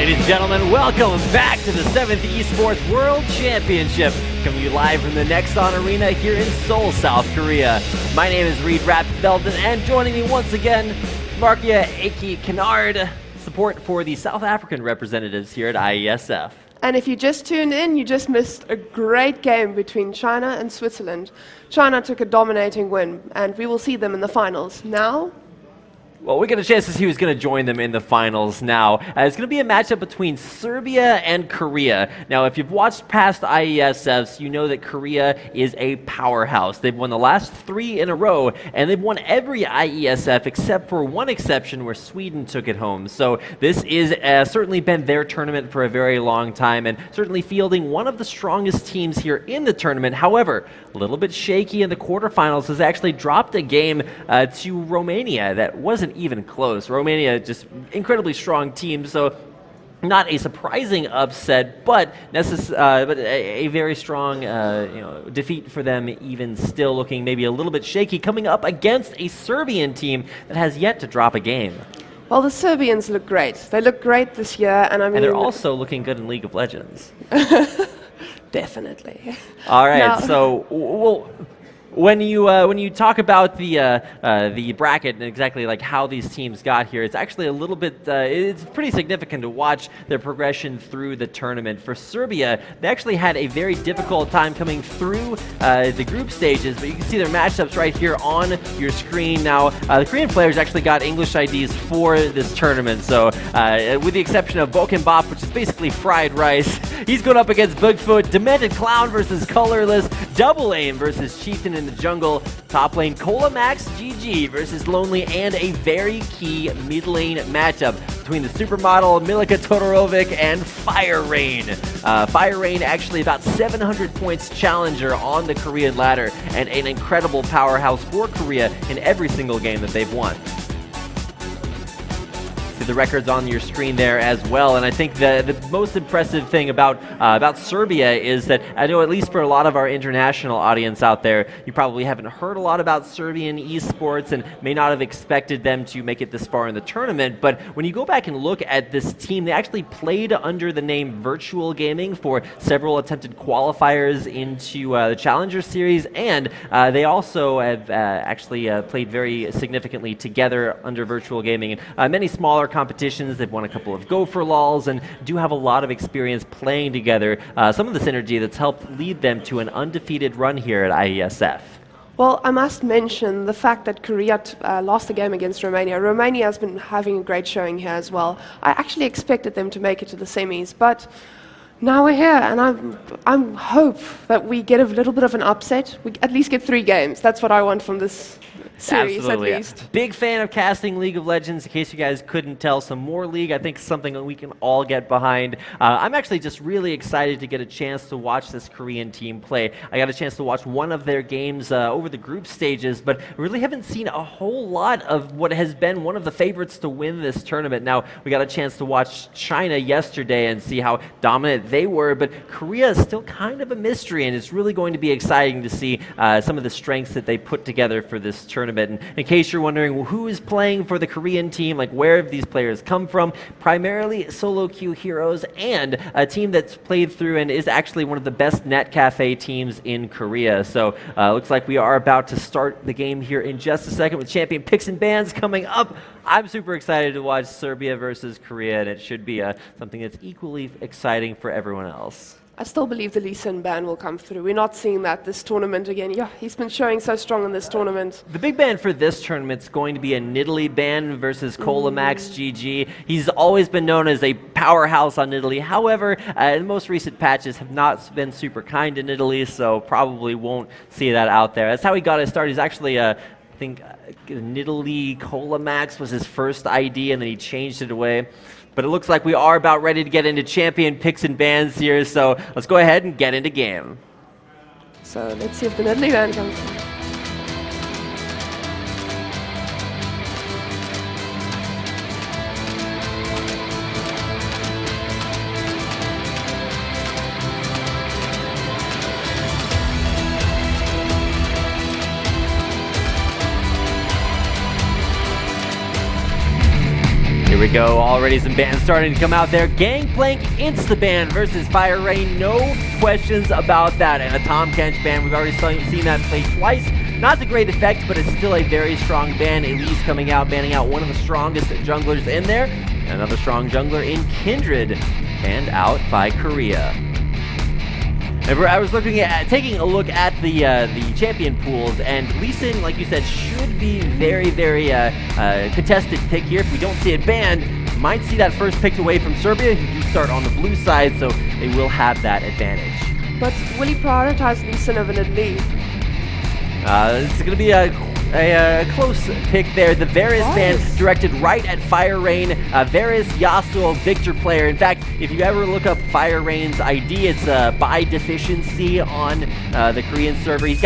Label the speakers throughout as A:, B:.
A: ladies and gentlemen, welcome back to the 7th Esports World Championship, coming to you live from the Nexon Arena here in Seoul, South Korea. My name is Reed Rapvelden, and joining me once again, Markia Aki Kennard, support for the South African representatives here at IESF.
B: And if you just tuned in, you just missed a great game between China and Switzerland. China took a dominating win, and we will see them in the finals. Now,
A: well, we get a chance to see who's going to join them in the finals now. It's going to be a matchup between Serbia and Korea. Now, if you've watched past IESFs, you know that Korea is a powerhouse. They've won the last 3 in a row, and they've won every IESF except for one exception where Sweden took it home. So this is certainly been their tournament for a very long time, and certainly fielding one of the strongest teams here in the tournament. However, a little bit shaky in the quarterfinals, has actually dropped a game to Romania that wasn't even close. Romania, just incredibly strong team, so not a surprising upset, but a very strong defeat for them, even still looking maybe a little bit shaky, coming up against a Serbian team that has yet to drop a game.
B: well, the Serbians look great. They look great this year, and
A: And they're also looking good in League of Legends.
B: Definitely.
A: All right, so when you talk about the bracket and exactly like how these teams got here, it's actually a little bit it's pretty significant to watch their progression through the tournament. For Serbia, they actually had a very difficult time coming through the group stages, but you can see their matchups right here on your screen now. The Korean players actually got English IDs for this tournament, so with the exception of Bokimbop, which is basically fried rice, he's going up against Bigfoot, Demented Clown versus Colorless, Double Aim versus Chieftain in the jungle, top lane Cola Max GG versus Lonely, and a very key mid lane matchup between the supermodel Milika Todorovic and Fire Rain. Fire Rain actually about 700 points challenger on the Korean ladder, and an incredible powerhouse for Korea in every single game that they've won. The records on your screen there as well, and I think the most impressive thing about Serbia is that I know, at least for a lot of our international audience out there, you probably haven't heard a lot about Serbian esports and may not have expected them to make it this far in the tournament. But when you go back and look at this team, they actually played under the name Virtual Gaming for several attempted qualifiers into the Challenger Series, and they also have actually played very significantly together under Virtual Gaming in many smaller competitions. They've won a couple of Go for Lols and do have a lot of experience playing together. Some of the synergy that's helped lead them to an undefeated run here at IESF.
B: Well, I must mention the fact that Korea lost the game against Romania. Romania has been having a great showing here as well. I actually expected them to make it to the semis, but now we're here, and I'm hope that we get a little bit of an upset. We at least get 3 games. That's what I want from this series.
A: Absolutely.
B: At least.
A: Big fan of casting League of Legends. In case you guys couldn't tell, some more League, I think, is something that we can all get behind. I'm actually just really excited to get a chance to watch this Korean team play. I got a chance to watch one of their games over the group stages, but really haven't seen a whole lot of what has been one of the favorites to win this tournament. Now, we got a chance to watch China yesterday and see how dominant they were, but Korea is still kind of a mystery, and it's really going to be exciting to see some of the strengths that they put together for this tournament. And in case you're wondering who is playing for the Korean team, like where have these players come from, primarily solo queue heroes and a team that's played through and is actually one of the best net cafe teams in Korea. So looks like we are about to start the game here in just a second with champion picks and bans coming up. I'm super excited to watch Serbia versus Korea, and it should be something that's equally exciting for everyone else.
B: I still believe the Lee Sin ban will come through. We're not seeing that this tournament again. Yeah, he's been showing so strong in this tournament.
A: The big ban for this tournament is going to be a Nidalee ban versus Cola Max GG. He's always been known as a powerhouse on Nidalee. However, the most recent patches have not been super kind to Nidalee, so probably won't see that out there. That's how he got his start. He's actually I think Nidalee Cola Max was his first ID, and then he changed it away. But it looks like we are about ready to get into champion picks and bans here, so let's go ahead and get into game.
B: So let's see if the Nidalee ban comes.
A: Here we we go. Already some bans starting to come out there. Gangplank Insta-ban versus Fire Rain. No questions about that. And a Tom Kench ban. We've already seen that play twice. Not the great effect, but it's still a very strong ban. Elise coming out, banning out one of the strongest junglers in there. Another strong jungler in Kindred, banned out by Korea. I was taking a look at the champion pools, and Lee Sin, like you said, should be very contested pick here. If we don't see it banned, might see that first pick away from Serbia, who do start on the blue side, so they will have that advantage.
B: But will he prioritize Lee Sin over Nidalee?
A: It's going to be a close pick there. The Varus ban directed right at Fire Rain. Varus, Yasuo, Victor player. In fact, if you ever look up Fire Rain's ID, it's by deficiency on the Korean server. He's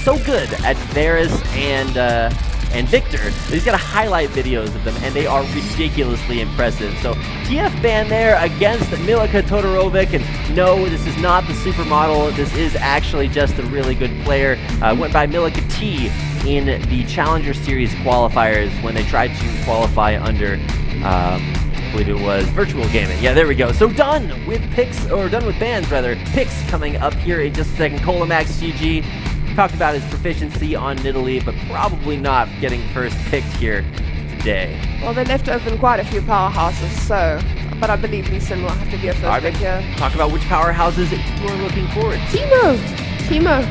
A: so good at Varus and Victor. He's got highlight videos of them, and they are ridiculously impressive. So TF ban there against Milika Todorovic, and no, this is not the supermodel. This is actually just a really good player. Went by Milika T in the Challenger Series qualifiers when they tried to qualify under, I believe it was Virtual Gaming. Yeah, there we go. So done with bans rather. Picks coming up here in just a second. Colamax GG. Talked about his proficiency on Nidalee, but probably not getting first picked here today.
B: Well, they left open quite a few powerhouses, but I believe Lee Sin will have to be a first pick here.
A: Talk about which powerhouses you are looking forward to.
B: Timo.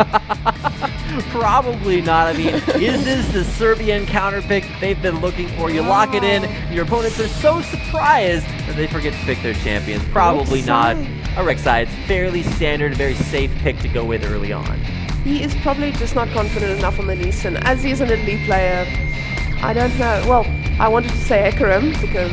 A: Probably not. I mean, is this the Serbian counter pick that they've been looking for? You lock it in, your opponents are so surprised that they forget to pick their champions. Probably not. A Rek'Sai, fairly standard, very safe pick to go with early on.
B: He is probably just not confident enough on the Lee Sin. As he is an elite player, I don't know. Well, I wanted to say Hecarim because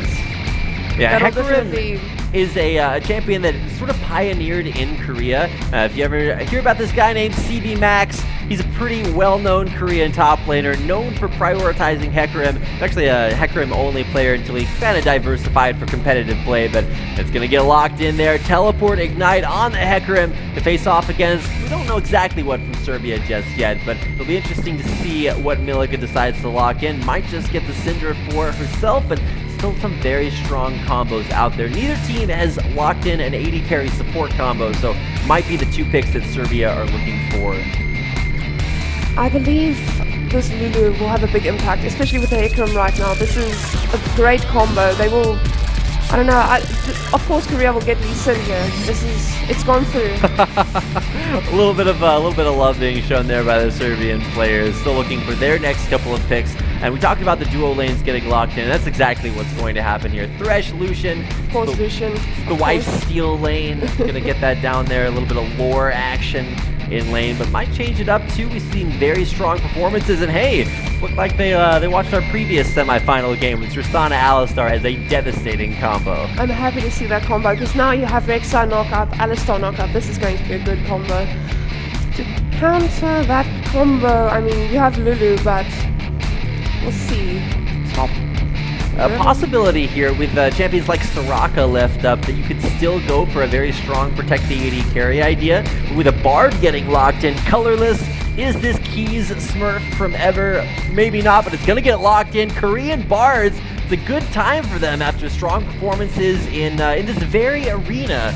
A: Hecarim is a champion that sort of pioneered in Korea. If you ever hear about this guy named CB Max, he's a pretty well-known Korean top laner, known for prioritizing Hecarim. Actually a Hecarim-only player until he kind of diversified for competitive play, but it's going to get locked in there. Teleport Ignite on the Hecarim to face off against, we don't know exactly what from Serbia just yet, but it'll be interesting to see what Milika decides to lock in. Might just get the Cinder for herself, but still some very strong combos out there. Neither team has locked in an 80 carry support combo, so might be the two picks that Serbia are looking for.
B: I believe this Lulu will have a big impact, especially with the Hecarim right now. This is a great combo. They will, I don't know, of course Korea will get Lee Sin here. It's gone through.
A: a little bit of love being shown there by the Serbian players. Still looking for their next couple of picks. And we talked about the duo lanes getting locked in. That's exactly what's going to happen here. Thresh, Lucian.
B: Of course, Lucian.
A: The White Steel lane. Gonna get that down there. A little bit of lore action in lane, but might change it up too. We've seen very strong performances, and hey, looked like they watched our previous semifinal game with Tristana Alistar as a devastating combo.
B: I'm happy to see that combo because now you have Rek'Sai knockout, Alistar knockout. This is going to be a good combo. To counter that combo, I mean, you have Lulu, but we'll see.
A: A possibility here with champions like Soraka left up that you could still go for a very strong protect the AD carry idea. With a Bard getting locked in, colorless, is this Keys Smurf from ever? Maybe not, but it's going to get locked in. Korean Bards, it's a good time for them after strong performances in this very arena.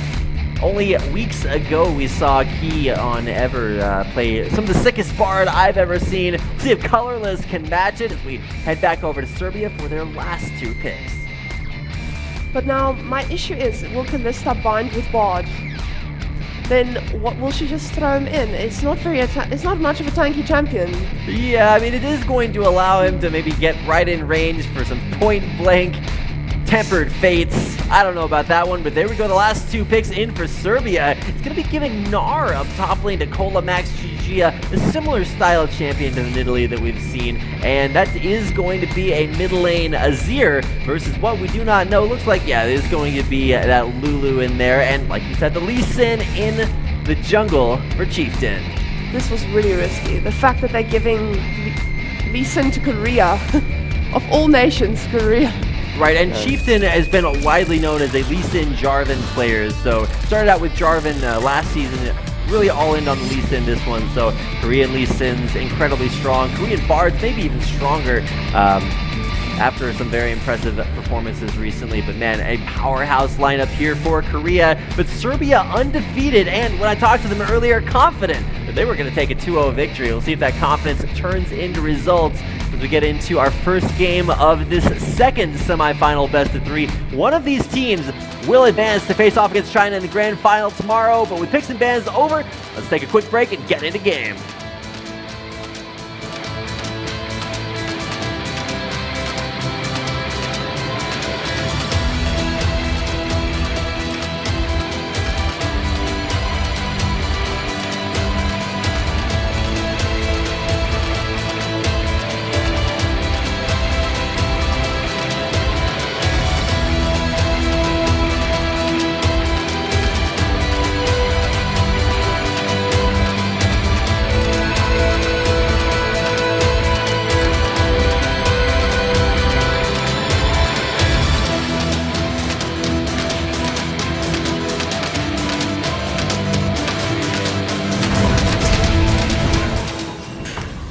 A: Only weeks ago, we saw Key on Ever play some of the sickest Bard I've ever seen. We'll see if Colorless can match it as we head back over to Serbia for their last two picks.
B: But now, my issue is, will Kalista bind with Bard? Then what will she just throw him in? It's not much of a tanky champion.
A: Yeah, I mean, it is going to allow him to maybe get right in range for some point-blank Tempered Fates. I don't know about that one, but there we go. The last two picks in for Serbia. It's going to be giving Gnar up top lane to Colamax GG, a similar style champion to the Nidalee that we've seen. And that is going to be a mid lane Azir versus what we do not know. Looks like, yeah, there's going to be that Lulu in there. And like you said, the Lee Sin in the jungle for Chieftain.
B: This was really risky. The fact that they're giving Lee Sin to Korea, of all nations, Korea.
A: Right, and Chieftain has been widely known as a Lee Sin Jarvan player. So started out with Jarvan last season, really all in on the Lee Sin this one. So Korean Lee Sin's incredibly strong. Korean Bards maybe even stronger. after some very impressive performances recently. But man, a powerhouse lineup here for Korea. But Serbia undefeated, and when I talked to them earlier, confident that they were going to take a 2-0 victory. We'll see if that confidence turns into results as we get into our first game of this second semifinal best of 3. One of these teams will advance to face off against China in the grand final tomorrow. But with picks and bans over, let's take a quick break and get into game.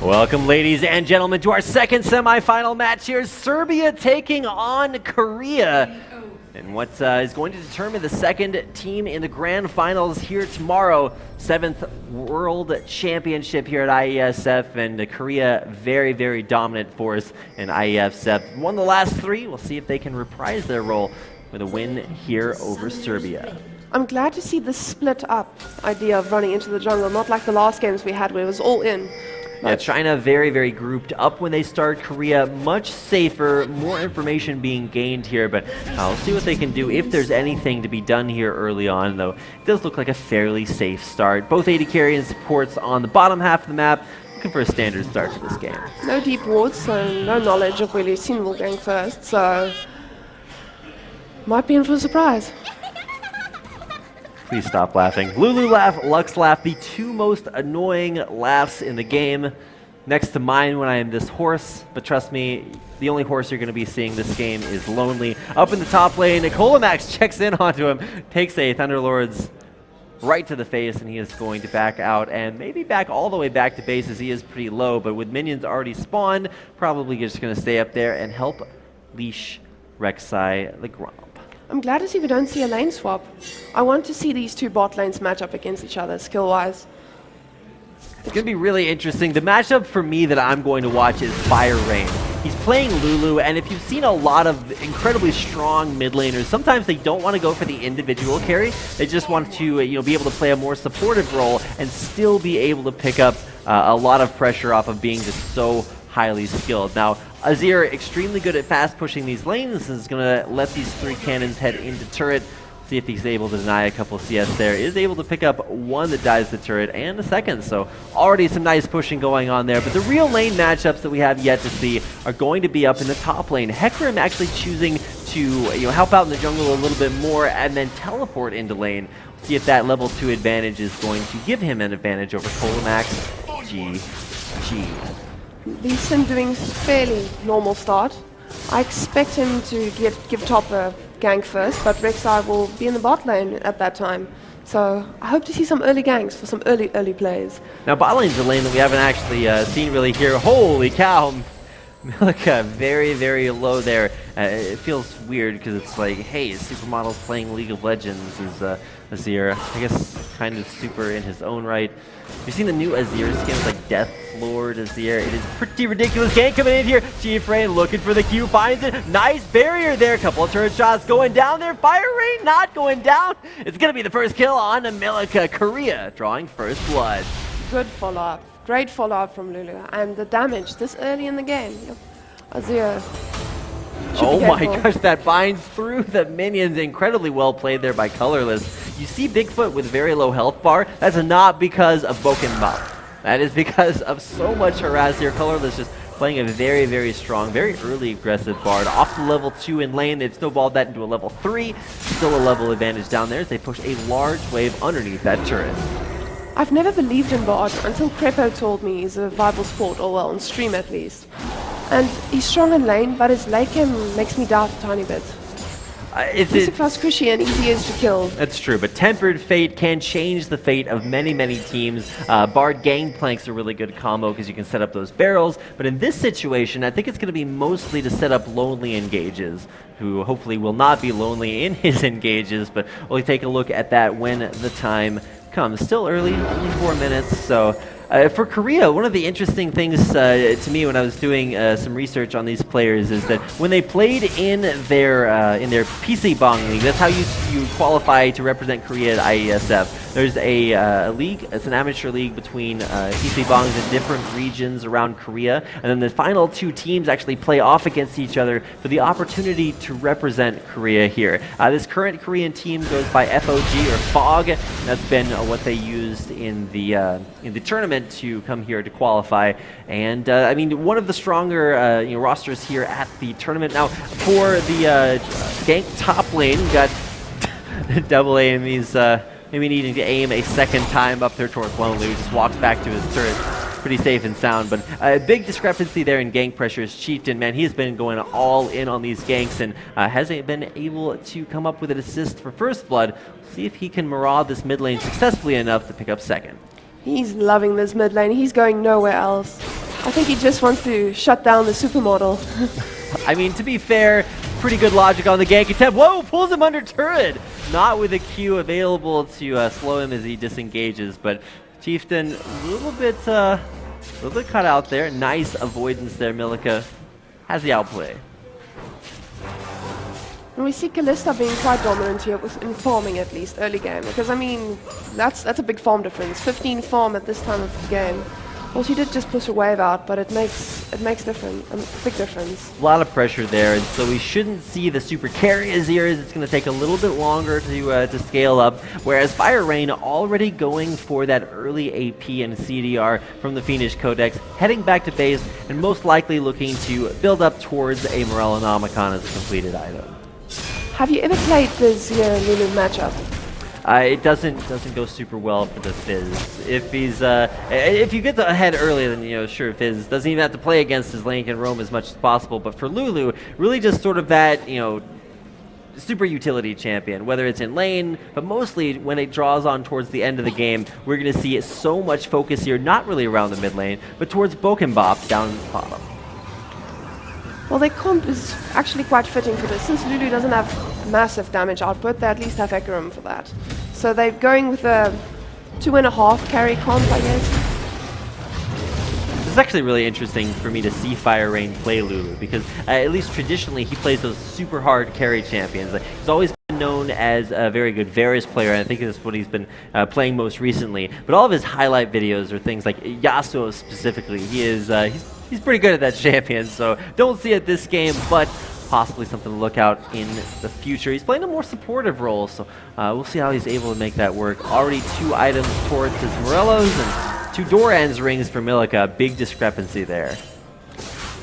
A: Welcome, ladies and gentlemen, to our second semifinal match here. Serbia taking on Korea. And what is going to determine the second team in the grand finals here tomorrow. 7th World Championship here at IESF, and Korea very, very dominant force in IESF. Won the last 3. We'll see if they can reprise their role with a win here over Serbia.
B: I'm glad to see the split up idea of running into the jungle, not like the last games we had where it was all in.
A: Yeah, China very, very grouped up when they start. Korea much safer, more information being gained here, but we'll see what they can do if there's anything to be done here early on, though. It does look like a fairly safe start. Both AD carry and supports on the bottom half of the map, looking for a standard start to this game.
B: No deep wards, so no knowledge of where Lucien will gank first, so might be in for a surprise.
A: Please stop laughing. Lulu laugh, Lux laugh, the 2 most annoying laughs in the game. Next to mine when I am this horse, but trust me, the only horse you're going to be seeing this game is Lonely. Up in the top lane, Nicolamax checks in onto him, takes a Thunderlords right to the face, and he is going to back out and maybe back all the way back to base as he is pretty low, but with minions already spawned, probably just going to stay up there and help leash Rek'Sai the Gromp.
B: I'm glad to see we don't see a lane swap. I want to see these 2 bot lanes match up against each other skill-wise.
A: It's going to be really interesting. The matchup for me that I'm going to watch is Fire Rain. He's playing Lulu, and if you've seen a lot of incredibly strong mid laners, sometimes they don't want to go for the individual carry. They just want to be able to play a more supportive role and still be able to pick up a lot of pressure off of being just so highly skilled. Now, Azir, extremely good at fast pushing these lanes, is going to let these 3 cannons head into turret. See if he's able to deny a couple of CS there. Is able to pick up 1 that dies the turret and a second, so already some nice pushing going on there. But the real lane matchups that we have yet to see are going to be up in the top lane. Hecarim actually choosing to help out in the jungle a little bit more and then teleport into lane. See if that level 2 advantage is going to give him an advantage over Nicolamax. GG.
B: Lee Sin doing fairly normal start. I expect him to give top a gank first, but Rek'Sai will be in the bot lane at that time. So I hope to see some early ganks for some early plays.
A: Now bot lane's a lane that we haven't actually seen really here. Holy cow! Milica very, very low there. It feels weird because it's like, hey, Supermodel's playing League of Legends is Azir. I guess kind of super in his own right. You've seen the new Azir skin with like Death Lord Azir. It is pretty ridiculous. Gank coming in here. G-Frame looking for the Q, finds it. Nice barrier there. Couple of turret shots going down there. Fire Rain not going down. It's going to be the first kill on Milica. Korea drawing first blood.
B: Good follow-up. Great follow-up from Lulu. And the damage this early in the game. Yep. Azir.
A: Oh my gosh, that binds through the minions. Incredibly well played there by Colorless. You see Bigfoot with very low health bar. That's not because of Boken Mouth. That is because of so much harass here. Colorless just playing a very, very strong, very early aggressive Bard. Off to level 2 in lane. They've snowballed that into a level 3. Still a level advantage down there as they push a large wave underneath that turret.
B: I've never believed in Bard until Crepo told me he's a viable sport, or well, on stream at least. And he's strong in lane, but his late game makes me doubt a tiny bit. Music fast cushy and easy is to kill.
A: That's true, but Tempered Fate can change the fate of many, many teams. Barred Gangplank's a really good combo because you can set up those barrels, but in this situation, I think it's going to be mostly to set up Lonely Engages, who hopefully will not be lonely in his engages, but we'll take a look at that when the time comes. Still early, only 4 minutes, so... for Korea, one of the interesting things to me when I was doing some research on these players is that when they played in their PC Bong League, that's how you qualify to represent Korea at IESF. There's a league, it's an amateur league between PC Bongs in different regions around Korea, and then the final 2 teams actually play off against each other for the opportunity to represent Korea here. This current Korean team goes by FOG or FOG. That's been what they used in the tournament to come here to qualify, and I mean, one of the stronger rosters here at the tournament. Now, for the gank top lane, we got double aim. He's maybe needing to aim a second time up there towards Lonely, who just walks back to his turret. Pretty safe and sound, but a big discrepancy there in gank pressure is Chieftain. Man, he's been going all in on these ganks and hasn't been able to come up with an assist for First Blood. See if he can maraud this mid lane successfully enough to pick up second. He's
B: loving this mid lane. He's going nowhere else. I think he just wants to shut down the supermodel.
A: I mean, to be fair, pretty good logic on the gank attempt. Whoa, pulls him under turret. Not with a Q available to slow him as he disengages, but Chieftain a little bit cut out there. Nice avoidance there. Milica has the outplay.
B: And we see Kalista being quite dominant here, in farming at least, early game. Because, I mean, that's a big farm difference. 15 farm at this time of the game. Well, she did just push a wave out, but it makes a big difference.
A: A lot of pressure there, and so we shouldn't see the super carry Azir. It's going to take a little bit longer to scale up, whereas Fire Rain already going for that early AP and CDR from the Fiendish Codex, heading back to base, and most likely looking to build up towards a Morellonomicon as a completed item.
B: Have you ever played the Zia-Lulu matchup?
A: It doesn't go super well for the Fizz. If you get ahead early, then sure, Fizz doesn't even have to play against his lane, can roam as much as possible. But for Lulu, really just sort of that super utility champion, whether it's in lane, but mostly when it draws on towards the end of the game, we're going to see so much focus here, not really around the mid lane, but towards Bokenbop down the bottom.
B: Well, their comp is actually quite fitting for this. Since Lulu doesn't have massive damage output, they at least have Hecarim for that. So they're going with a 2.5 carry comp, I guess.
A: This is actually really interesting for me to see Fire Rain play Lulu, because at least traditionally he plays those super hard carry champions. He's always been known as a very good Varus player, and I think that's what he's been playing most recently. But all of his highlight videos are things like Yasuo specifically. He's pretty good at that champion, so don't see it this game, but possibly something to look out in the future. He's playing a more supportive role, so we'll see how he's able to make that work. Already 2 items towards his Morellos and 2 Doran's rings for Milica. Big discrepancy there.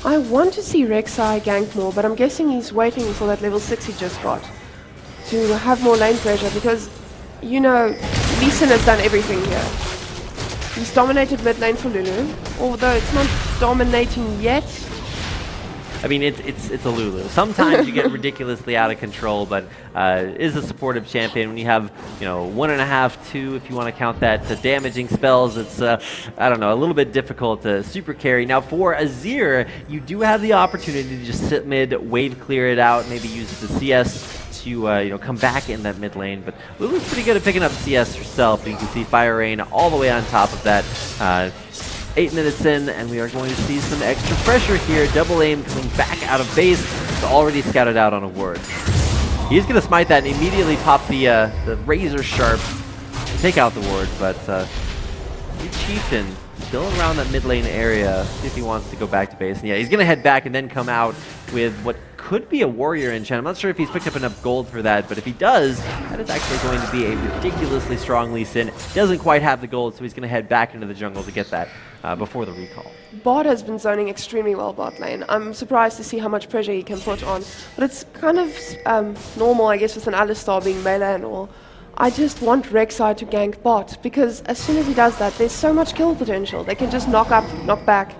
B: I want to see Rek'Sai gank more, but I'm guessing he's waiting for that level 6 he just got to have more lane pressure, because, Lee Sin has done everything here. He's dominated mid lane for Lulu, although it's not dominating yet.
A: I mean, it's a Lulu. Sometimes you get ridiculously out of control, but is a supportive champion. When you have 1.5, 2, if you want to count that, to damaging spells, it's I don't know, a little bit difficult to super carry. Now for Azir, you do have the opportunity to just sit mid, wave clear it out, maybe use the CS to come back in that mid lane, but Lulu's pretty good at picking up CS herself. You can see Fire Rain all the way on top of that. 8 minutes in, and we are going to see some extra pressure here. Double aim coming back out of base. It's already scouted out on a ward. He's going to smite that and immediately pop the razor sharp to take out the ward, but Chieftain still around that mid lane area. See if he wants to go back to base. And yeah, he's going to head back and then come out with what could be a warrior enchant. I'm not sure if he's picked up enough gold for that, but if he does, that is actually going to be a ridiculously strong Lee Sin. Doesn't quite have the gold, so he's going to head back into the jungle to get that before the recall.
B: Bot has been zoning extremely well bot lane. I'm surprised to see how much pressure he can put on, but it's kind of normal, I guess, with an Alistar being melee and all. I just want Rek'Sai to gank bot, because as soon as he does that, there's so much kill potential. They can just knock up, knock back,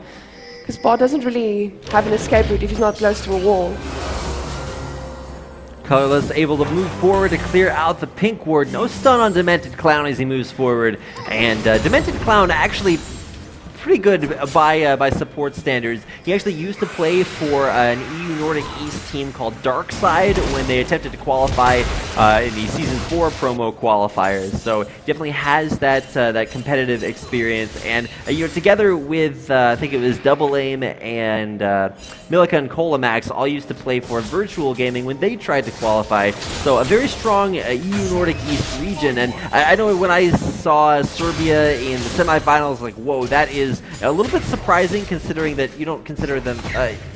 B: because bot doesn't really have an escape route if he's not close to a wall.
A: Colorless able to move forward to clear out the pink ward. No stun on Demented Clown as he moves forward. And Demented Clown actually pretty good by support standards. He actually used to play for an EU Nordic East team called Darkside when they attempted to qualify in the Season 4 promo qualifiers. So definitely has that competitive experience. And together with I think it was Double Aim and Milika and Kolamax all used to play for Virtual Gaming when they tried to qualify. So a very strong EU Nordic East region. And I know when I saw Serbia in the semifinals, like, whoa, that is a little bit surprising considering that you don't consider them,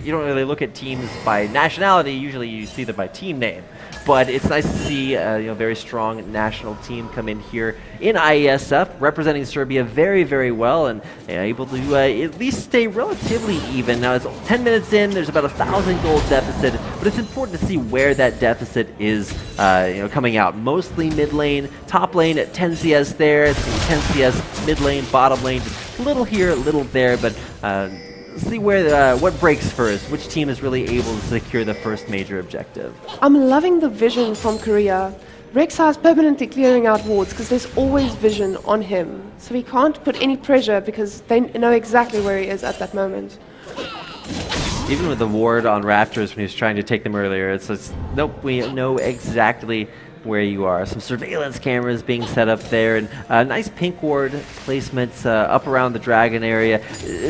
A: you don't really look at teams by nationality, usually you see them by team name. But it's nice to see a very strong national team come in here in IESF, representing Serbia very, very well and able to at least stay relatively even. Now it's 10 minutes in, there's about 1,000 gold deficit, but it's important to see where that deficit is coming out. Mostly mid lane, top lane at 10 CS there, it's 10 CS mid lane, bottom lane, just a little here, a little there, but see where what breaks first, which team is really able to secure the first major objective.
B: I'm loving the vision from Korea. Rek'Sai is permanently clearing out wards because there's always vision on him. So he can't put any pressure because they know exactly where he is at that moment.
A: Even with the ward on Raptors when he was trying to take them earlier, it's nope, we know exactly where you are. Some surveillance cameras being set up there, and nice pink ward placements up around the Dragon area.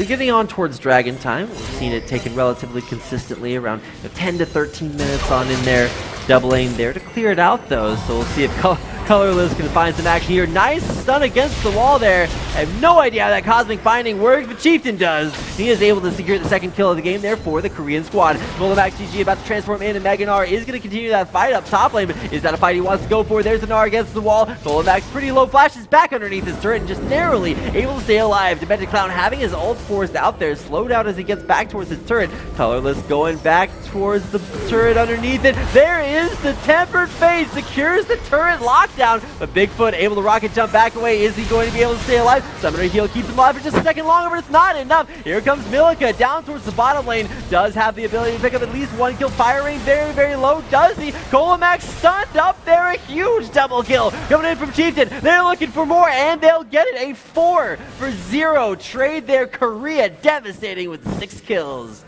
A: Getting on towards Dragon time. We've seen it taken relatively consistently around 10 to 13 minutes on in there. Double aim there to clear it out though, so we'll see if Colorless can find some action here. Nice stun against the wall there. I have no idea how that Cosmic Binding works, but Chieftain does. He is able to secure the second kill of the game there for the Korean squad. Golemax GG about to transform in, and Meganar is going to continue that fight up top lane, but is that a fight he wants to go for? There's the Gnar against the wall. Golemax pretty low, flashes back underneath his turret and just narrowly able to stay alive. Demented Clown having his ult forced out there, slowed out as he gets back towards his turret. Colorless going back towards the turret underneath it. There is the Tempered Fate, secures the turret lockdown, but Bigfoot able to rocket jump back away. Is he going to be able to stay alive? Summoner heal keeps him alive for just a second longer, but it's not enough. Here comes Milika down towards the bottom lane. Does have the ability to pick up at least one kill. Fire rate very, very low. Does he? Golemax stunned up there. A huge double kill coming in from Chieftain. They're looking for more, and they'll get it. A 4-for-0 trade there. Korea devastating with 6 kills.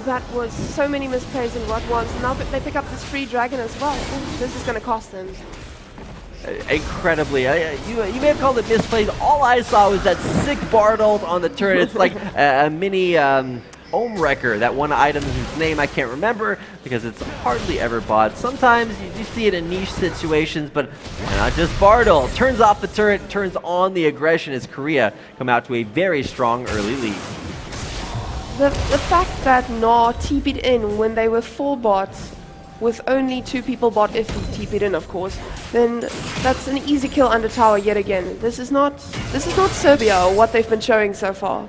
B: That was so many misplays in what once. Now they pick up this free dragon as well. Ooh, this is going to cost them.
A: Incredibly. You may have called it misplays. All I saw was that sick Bard ult on the turret. It's like a mini Ohm Wrecker, that one item whose name I can't remember because it's hardly ever bought. Sometimes you see it in niche situations, but not just Bard ult. Turns off the turret, turns on the aggression as Korea come out to a very strong early lead.
B: The fact that Gnar TP'd in when they were 4 bots with only 2 people bot, if he TP'd in of course, then that's an easy kill under tower yet again. This is not Serbia or what they've been showing so far.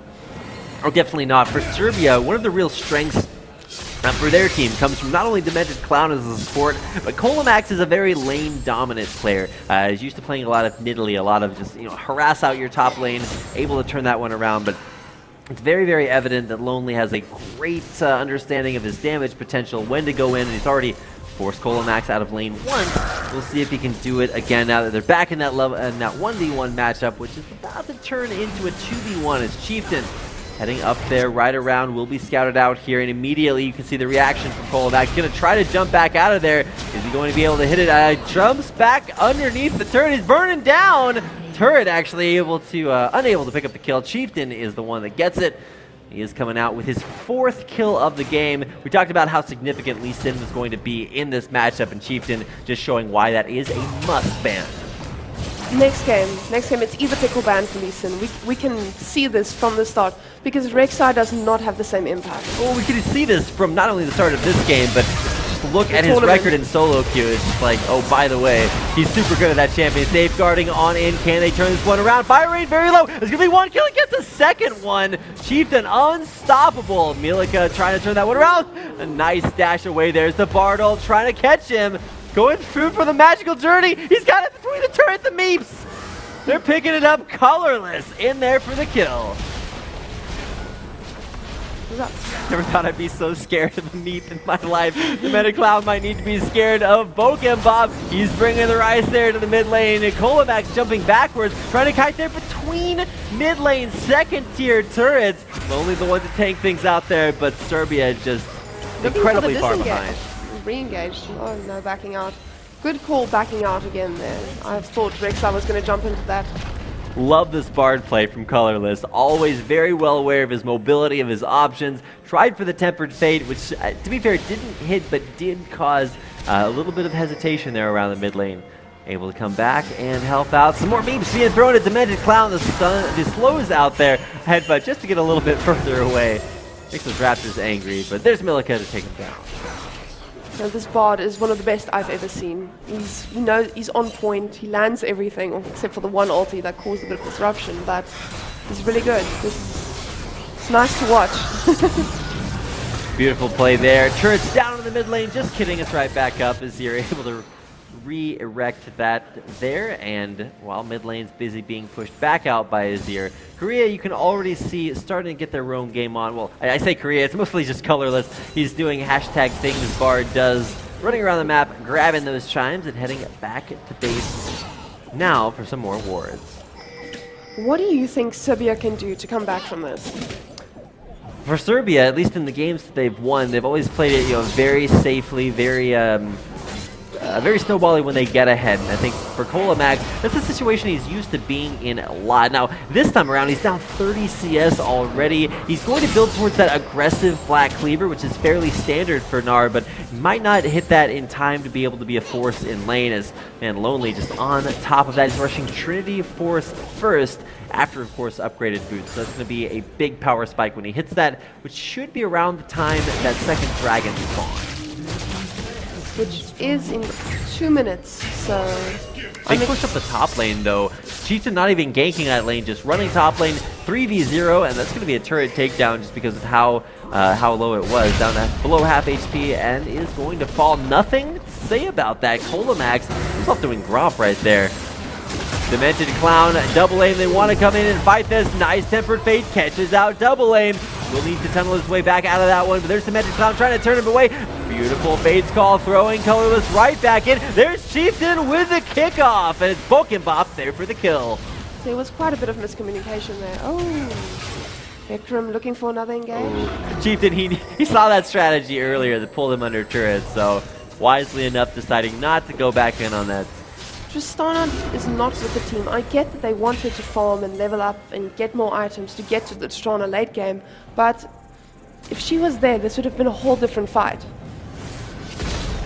A: Oh, definitely not. For Serbia, one of the real strengths for their team comes from not only Demented Clown as a support, but Kolamax is a very lane-dominant player. He's used to playing a lot of middly, a lot of just harass out your top lane, able to turn that one around, but it's very, very evident that Lonely has a great understanding of his damage potential, when to go in, and he's already forced Kolamax out of lane once. We'll see if he can do it again now that they're back in that level and that 1v1 matchup, which is about to turn into a 2v1 as Chieftain heading up there right around will be scouted out here, and immediately you can see the reaction from Kolamax. Gonna try to jump back out of there. Is he going to be able to hit it? Jumps back underneath the turret. He's burning down. Turret actually unable to pick up the kill. Chieftain is the one that gets it. He is coming out with his 4th kill of the game. We talked about how significant Lee Sin was going to be in this matchup, and Chieftain just showing why that is a must ban.
B: Next game, it's either pick or ban for Lee Sin. We can see this from the start because Rek'Sai does not have the same impact.
A: Well, we can see this from not only the start of this game, but look at his record in solo queue. It's just like, oh, by the way, he's super good at that champion. Safeguarding on in. Can they turn this one around? Fire rate very low. There's going to be one kill. He gets a second one. Chieftain unstoppable. Milika trying to turn that one around. A nice dash away. There's the Bard ult trying to catch him. Going through for the magical journey. He's got it between the turret and the meeps. They're picking it up. Colorless in there for the kill.
B: What's up?
A: Never thought I'd be so scared of the meat in my life. The Meta Clown might need to be scared of Bob. He's bringing the rice there to the mid lane. And Kolamax jumping backwards, trying to kite there between mid lane second tier turrets. Only the one to tank things out there, but Serbia just incredibly far behind.
B: Re-engaged. Oh no, backing out. Good call backing out again there. I thought Rek'Sai was going to jump into that.
A: Love this Bard play from Colorless. Always very well aware of his mobility, of his options. Tried for the Tempered Fate, which, to be fair, didn't hit, but did cause a little bit of hesitation there around the mid lane. Able to come back and help out. Some more memes being thrown at Demented Clown. The slows out there. Headbutt just to get a little bit further away. Makes those Raptors angry, but there's Milica to take him down.
B: So this Bard is one of the best I've ever seen. He's on point. He lands everything, except for the one ulti that caused a bit of disruption. But he's really good. It's nice to watch.
A: Beautiful play there. Turrets down in the mid lane. Just kidding. It's right back up as you're able to re-erect that there, and while mid lane's busy being pushed back out by Azir, Korea, you can already see starting to get their own game on. Well, I say Korea, it's mostly just Colorless. He's doing hashtag things Bard does, running around the map, grabbing those chimes, and heading back to base now for some more wards.
B: What do you think Serbia can do to come back from this?
A: For Serbia, at least in the games that they've won, they've always played it, very safely, very snowbally when they get ahead. And I think for Kolamax, that's a situation he's used to being in a lot. Now, this time around, he's down 30 CS already. He's going to build towards that aggressive Black Cleaver, which is fairly standard for Gnar, but might not hit that in time to be able to be a force in lane, as, man, Lonely just on top of that. He's rushing Trinity Force first, after, of course, upgraded boots. So that's going to be a big power spike when he hits that, which should be around the time that second dragon spawns.
B: Which is in 2 minutes, so...
A: Big push up the top lane, though. Chieftain not even ganking that lane, just running top lane, 3v0, and that's going to be a turret takedown just because of how low it was, down to below half HP, and is going to fall. Nothing to say about that. Kolamax, he's off doing Gromp right there. Demented Clown, double aim, they want to come in and fight this. Nice Tempered Fate, catches out double aim. Will need to tunnel his way back out of that one, but there's Demented Clown trying to turn him away. Beautiful Fate's Call, throwing Colorless right back in. There's Chieftain with the kickoff, and it's Bop there for the kill.
B: There was quite a bit of miscommunication there. Oh, Vectrum looking for another engage.
A: Oh. Chieftain, he saw that strategy earlier that pulled him under turret, so wisely enough deciding not to go back in on that.
B: Tristana is not with the team. I get that they wanted to farm and level up and get more items to get to the Tristana late game, but if she was there, this would have been a whole different fight.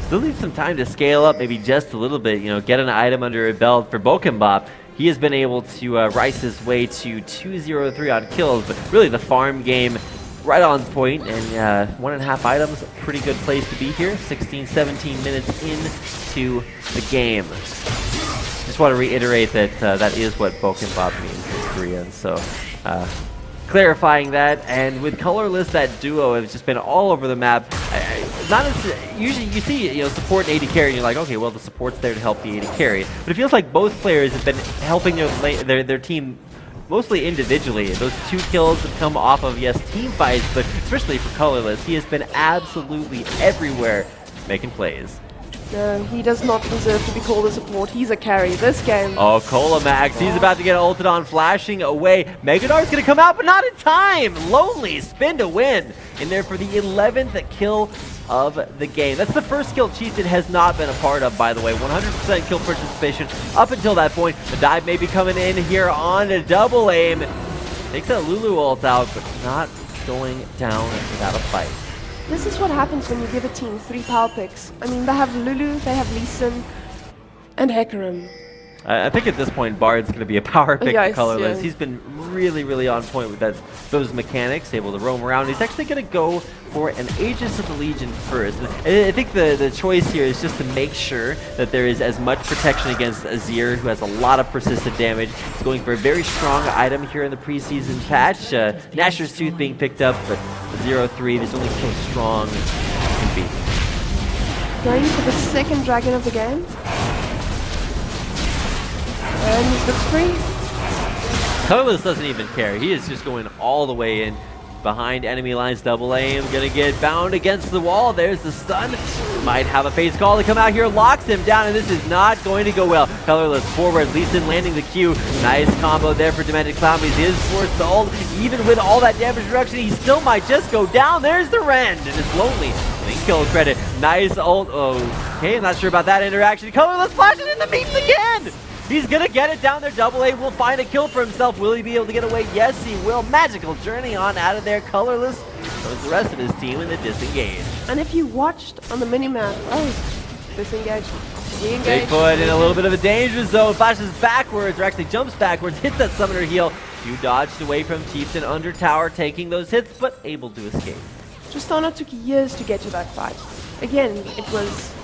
A: Still needs some time to scale up, maybe just a little bit, get an item under a belt for Bop. He has been able to rise his way to 203 on kills, but really the farm game right on point, and 1.5 items, pretty good place to be here. 16, 17 minutes into the game. Just want to reiterate that that is what Bop means in Korean, so clarifying that. And with Colorless, that duo has just been all over the map. Not as, usually you see support and AD carry, and you're like, okay, well, the support's there to help the AD carry. But it feels like both players have been helping their team mostly individually. Those 2 kills have come off of, yes, team fights, but especially for Colorless, he has been absolutely everywhere making plays.
B: No, he does not deserve to be called a support. He's a carry this game.
A: Oh, Kolamax, he's about to get ulted on, flashing away. Megador's going to come out, but not in time. Lonely, spin to win. In there for the 11th kill of the game. That's the first kill Chieftain has not been a part of, by the way. 100% kill participation up until that point. The dive may be coming in here on a double aim. Takes that Lulu ult out, but not going down without a fight.
B: This is what happens when you give a team 3 power picks. I mean, they have Lulu, they have Lee Sin, and Hecarim.
A: I think at this point, Bard's going to be a power pick
B: Yes,
A: for Colorless.
B: yeah.
A: He's been really, really on point with those mechanics, able to roam around. He's actually going to go for an Aegis of the Legion first. And I think the choice here is just to make sure that there is as much protection against Azir, who has a lot of persistent damage. He's going for a very strong item here in the preseason patch. Nashor's Tooth being picked up, but 0-3, there's only so strong can be.
B: Going for the second dragon of the game. And looks free.
A: Colorless doesn't even care. He is just going all the way in. behind enemy lines. Double aim, gonna get bound against the wall. There's the stun. Might have a face call to come out here, locks him down, and this is not going to go well. Colorless forward, Leeson landing the Q. Nice combo there for Demented Clown, but he is forced to ult. Even with all that damage reduction, he still might just go down. There's the Rend, and it's Lonely. Clean kill credit. Nice ult. Okay, I'm not sure about that interaction. Colorless flashing in the meats again! He's gonna get it down there. Double A will find a kill for himself. Will he be able to get away? Yes, he will. Magical journey on out of there. Colorless. So is the rest of his team in the disengage.
B: And if you watched on the minimap, disengage. Re-engage.
A: Bigfoot in a little bit of a danger zone. Flashes backwards, or actually jumps backwards. Hits that summoner heal. You dodged away from Chieftain under tower, taking those hits, but able to escape.
B: Tristana took years to get to that fight. Again, it was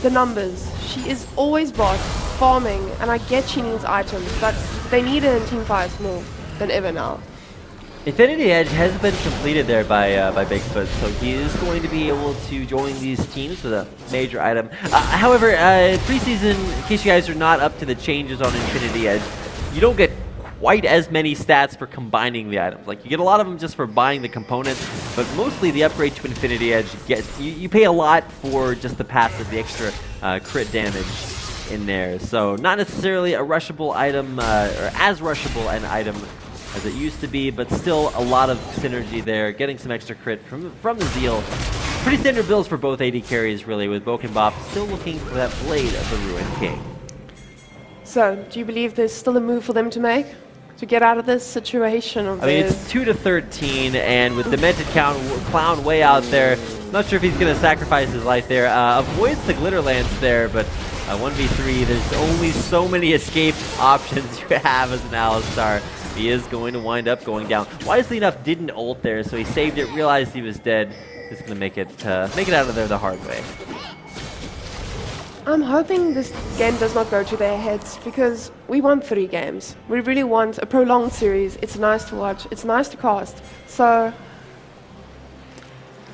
B: the numbers. She is always bot, farming, and I get she needs items, but they need her in team fights more than ever now.
A: Infinity Edge has been completed there by Bigfoot, so he is going to be able to join these teams with a major item. However, preseason, in case you guys are not up to the changes on Infinity Edge, you don't get quite as many stats for combining the items. Like, you get a lot of them just for buying the components, but mostly the upgrade to Infinity Edge, you pay a lot for just the passive, the extra crit damage in there. So not necessarily a rushable item, or as rushable an item as it used to be, but still a lot of synergy there, getting some extra crit from the Zeal. Pretty standard builds for both AD carries, really, with Bokenbop still looking for that Blade of the Ruined King.
B: So, do you believe there's still a move for them to make to get out of this situation?
A: I mean, it's 2-13, and with Demented Clown way out there, not sure if he's going to sacrifice his life there. Avoids the Glitter Lance there, but 1v3, there's only so many escape options you have as an Alistar. He is going to wind up going down. Wisely enough, didn't ult there, so he saved it, realized he was dead. He's going to make it out of there the hard way.
B: I'm hoping this game does not go to their heads, because we want 3 games. We really want a prolonged series. It's nice to watch. It's nice to cast. So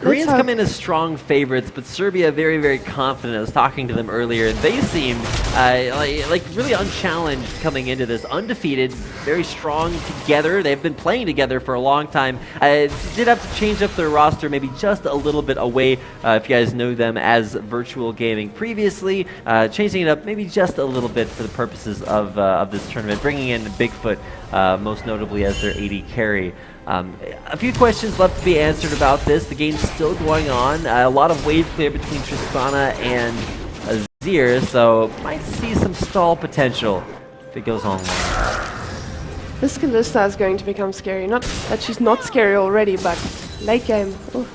A: Koreans come in as strong favorites, but Serbia very, very confident. I was talking to them earlier. They seemed like really unchallenged coming into this, undefeated, very strong together. They've been playing together for a long time. Did have to change up their roster maybe just a little bit away, if you guys know them as Virtual Gaming previously. Changing it up maybe just a little bit for the purposes of this tournament, bringing in Bigfoot most notably as their AD carry. A few questions left to be answered about this. The game's still going on. A lot of wave clear between Tristana and Azir, so might see some stall potential if it goes on long.
B: This Kalista is going to become scary. Not that she's not scary already, but late game. Ooh.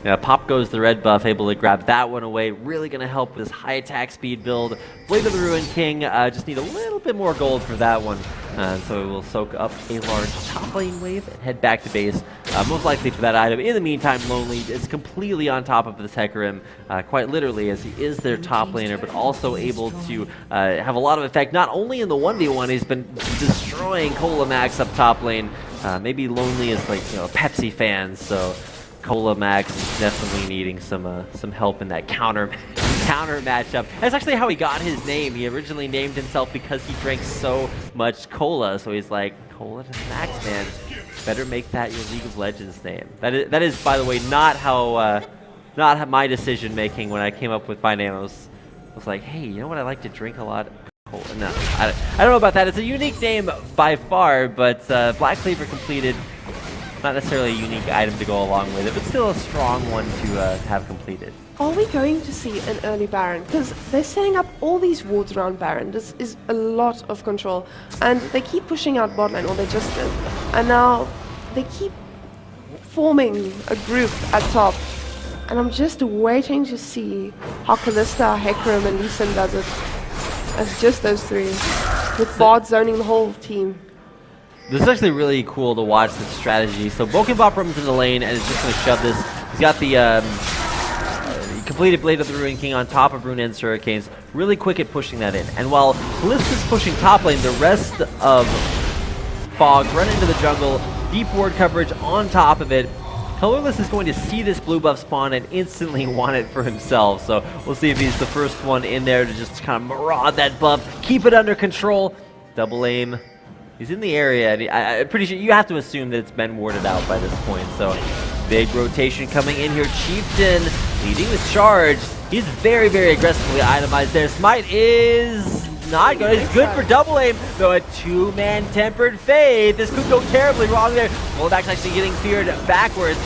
A: Yeah, pop goes the red buff, able to grab that one away. Really going to help with this high attack speed build. Blade of the Ruined King, just need a little bit more gold for that one. So we will soak up a large top lane wave and head back to base. Most likely for that item. In the meantime, Lonely is completely on top of this Hecarim, quite literally, as he is their top laner, but also able to have a lot of effect, not only in the 1v1, he's been destroying Cola Max up top lane. Maybe Lonely is like, a Pepsi fan, so Cola Max definitely needing some help in that counter matchup. That's actually how he got his name. He originally named himself because he drank so much cola. So he's like, Cola to Max, man. Better make that your League of Legends name. That is, by the way, not my decision making when I came up with my name. I was like, hey, you know what? I like to drink a lot. Cola. No, I don't know about that. It's a unique name by far, but Black Cleaver completed. Not necessarily a unique item to go along with it, but still a strong one to have completed.
B: Are we going to see an early Baron? Because they're setting up all these wards around Baron. This is a lot of control. And they keep pushing out bot lane, or they just did. And now they keep forming a group at top. And I'm just waiting to see how Kalista, Hecarim, and Leeson does it. As just those 3. With bot zoning the whole team.
A: This is actually really cool to watch this strategy. So Bokenbop runs in the lane and is just going to shove this. He's got the completed Blade of the Ruined King on top of Rune's Hurricanes. Really quick at pushing that in. And while Kalista's pushing top lane, the rest of Fog run into the jungle. Deep ward coverage on top of it. Colorless is going to see this blue buff spawn and instantly want it for himself. So we'll see if he's the first one in there to just kind of maraud that buff. Keep it under control. Double aim. He's in the area, and I'm pretty sure you have to assume that it's been warded out by this point. So big rotation coming in here. Chieftain leading the charge. He's very, very aggressively itemized there. Smite is not good. It's good for double aim, though a two-man tempered fade. This could go terribly wrong there. Volbak's actually getting feared backwards.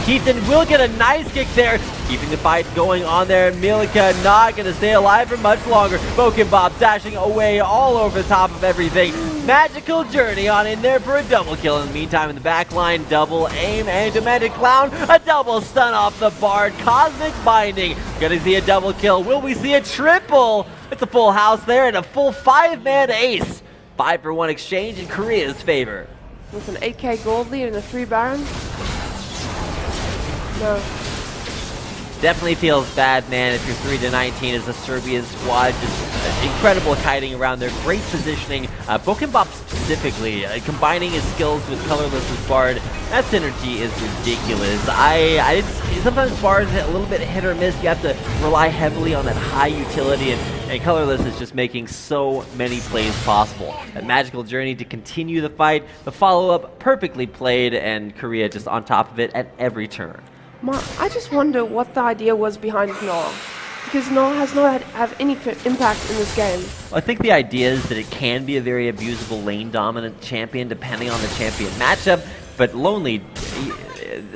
A: Chieftain will get a nice kick there, keeping the fight going on there. Milka not going to stay alive for much longer. Bob dashing away all over the top of everything. Magical Journey on in there for a double kill. In the meantime, in the back line, double aim and Demented Clown. A double stun off the Bard. Cosmic Binding. Gonna see a double kill. Will we see a triple? It's a full house there and a full 5-man ace. 5-for-1 exchange in Korea's favor.
B: With an 8k gold lead and a 3 Baron. No.
A: Definitely feels bad, man, if you're 3-19 as a Serbian squad. Just incredible kiting around there. Great positioning. Bob specifically, combining his skills with Colorless's Bard. That synergy is ridiculous. Sometimes Bard is a little bit hit or miss. You have to rely heavily on that high utility, and Colorless is just making so many plays possible. That Magical Journey to continue the fight. The follow-up perfectly played, and Korea just on top of it at every turn.
B: I just wonder what the idea was behind Noah, because Noah has not have any impact in this game.
A: Well, I think the idea is that it can be a very abusable lane-dominant champion depending on the champion matchup, but Lonely,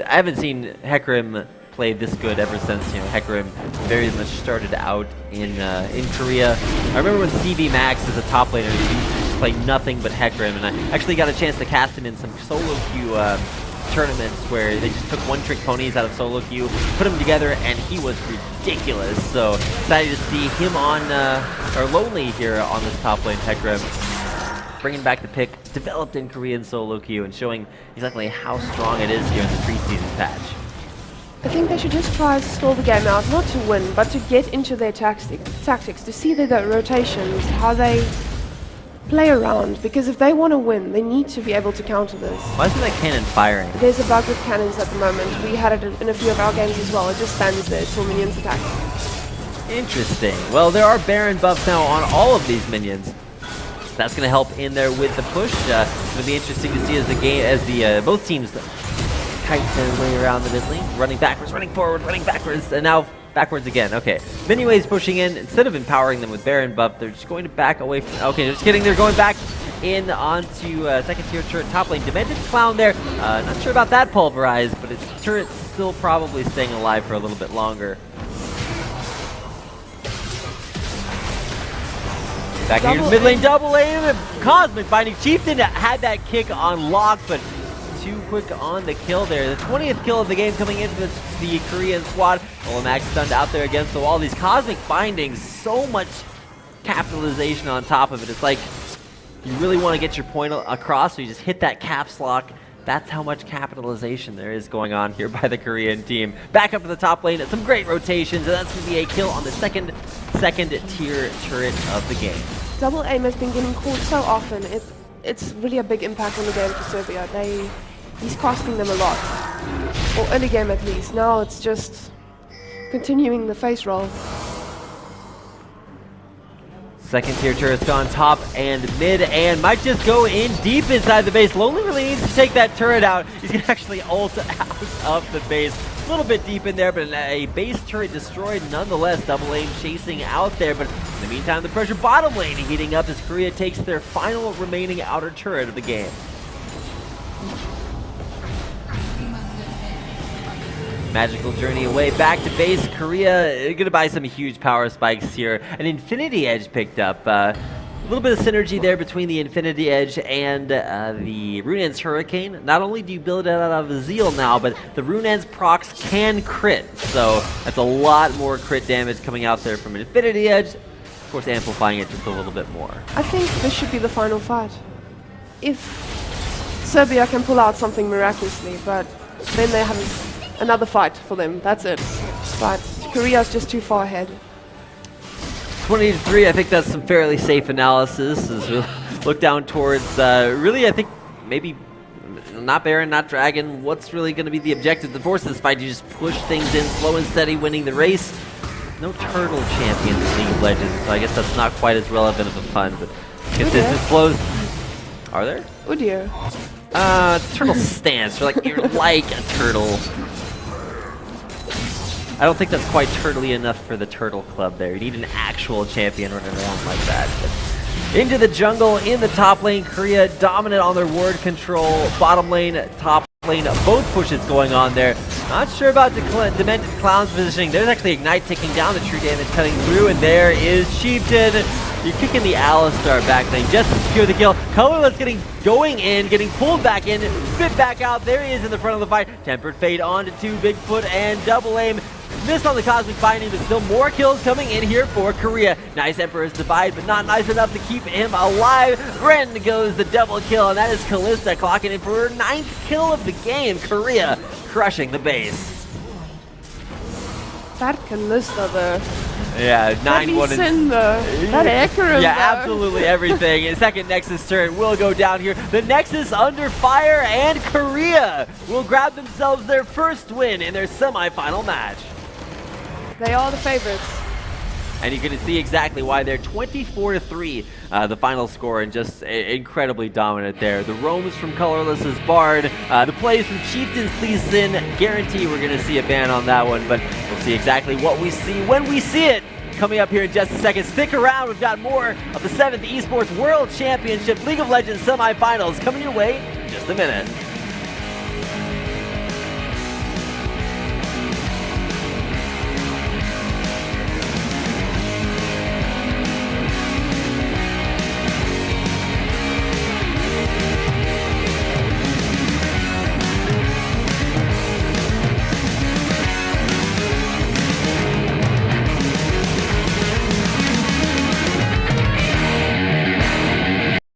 A: I haven't seen Hecarim play this good ever since, Hecarim very much started out in Korea. I remember when CV Max as a top laner, he used to just play nothing but Hecarim, and I actually got a chance to cast him in some solo queue tournaments where they just took one-trick ponies out of solo queue, put them together, and he was ridiculous. So excited to see him on, or Lonely here on this top lane, Hecarim, bringing back the pick, developed in Korean solo queue, and showing exactly how strong it is here in the preseason patch.
B: I think they should just try to stall the game out, not to win, but to get into their tactics, to see their rotations, how they play around, because if they want to win, they need to be able to counter this.
A: Why isn't that cannon firing?
B: There's a bug with cannons at the moment. We had it in a few of our games as well. It just stands there till minions attack.
A: Interesting. Well, there are Baron buffs now on all of these minions. That's going to help in there with the push. It's going to be interesting to see as the both teams kite their way around the mid lane, running backwards, running forward, running backwards, and now backwards again. Okay, Minuet's pushing in. Instead of empowering them with Baron buff, they're just going to back away from... Okay, just kidding. They're going back in onto second tier turret top lane. Demented Clown there. Not sure about that pulverized, but its turret's still probably staying alive for a little bit longer. Back here to mid lane, double aim. Cosmic Binding. Chieftain had that kick on lock, but too quick on the kill there. The 20th kill of the game coming into the Korean squad. Max stunned out there again, so all these Cosmic Bindings, so much capitalization on top of it. It's like you really want to get your point across, so you just hit that caps lock. That's how much capitalization there is going on here by the Korean team. Back up to the top lane, some great rotations, and that's going to be a kill on the second tier turret of the game.
B: Double aim has been getting caught so often. It's really a big impact on the game for Serbia. He's costing them a lot. Or early game at least. Now it's just continuing the face roll.
A: Second tier turret's gone top and mid and might just go in deep inside the base. Lonely really needs to take that turret out. He's going to actually ult out of the base. A little bit deep in there, but a base turret destroyed nonetheless. Double aim chasing out there, but in the meantime, the pressure bottom lane heating up as Korea takes their final remaining outer turret of the game. Magical Journey away, back to base. Korea going to buy some huge power spikes here. An Infinity Edge picked up. A little bit of synergy there between the Infinity Edge and the Rune's Hurricane. Not only do you build it out of Zeal now, but the Rune's procs can crit. So that's a lot more crit damage coming out there from an Infinity Edge. Of course, amplifying it just a little bit more.
B: I think this should be the final fight. If Serbia can pull out something miraculously, but then they have another fight for them. That's it. But Korea's just too far ahead.
A: 20-3, I think that's some fairly safe analysis as we look down towards, really, I think maybe not Baron, not Dragon. What's really going to be the objective? The force of this fight, you just push things in, slow and steady, winning the race. No turtle champions in League of Legends, so I guess that's not quite as relevant of a pun, but consistent flows. Are there?
B: Oh dear.
A: Turtle stance. You're like a turtle. I don't think that's quite turtly enough for the Turtle Club there. You need an actual champion running around like that. But into the jungle, in the top lane, Korea dominant on their ward control. Bottom lane, top lane, both pushes going on there. Not sure about the Demented Clown's positioning. There's actually Ignite taking down the true damage cutting through, and there is Chieftain. You're kicking the Alistar back lane just to secure the kill. Colorless going in, getting pulled back in, spit back out. There he is in the front of the fight. Tempered Fate onto 2, Bigfoot and double aim. Missed on the Cosmic Binding, but still more kills coming in here for Korea. Nice Emperor's Divide, but not nice enough to keep him alive. Ren goes the double kill, and that is Kalista clocking in for her 9th kill of the game. Korea crushing the base.
B: That Kalista though.
A: Yeah, 9-1.
B: That Ekarim.
A: Yeah, absolutely everything. Second Nexus turret will go down here. The Nexus under fire, and Korea will grab themselves their first win in their semifinal match.
B: They are the favorites.
A: And you can see exactly why they're 24-3, the final score, and just incredibly dominant there. The roams from Colorless's Bard, the plays from Chieftain's Lee Sin, guarantee we're going to see a ban on that one, but we'll see exactly what we see when we see it. Coming up here in just a second. Stick around, we've got more of the 7th Esports World Championship League of Legends semifinals coming your way in just a minute.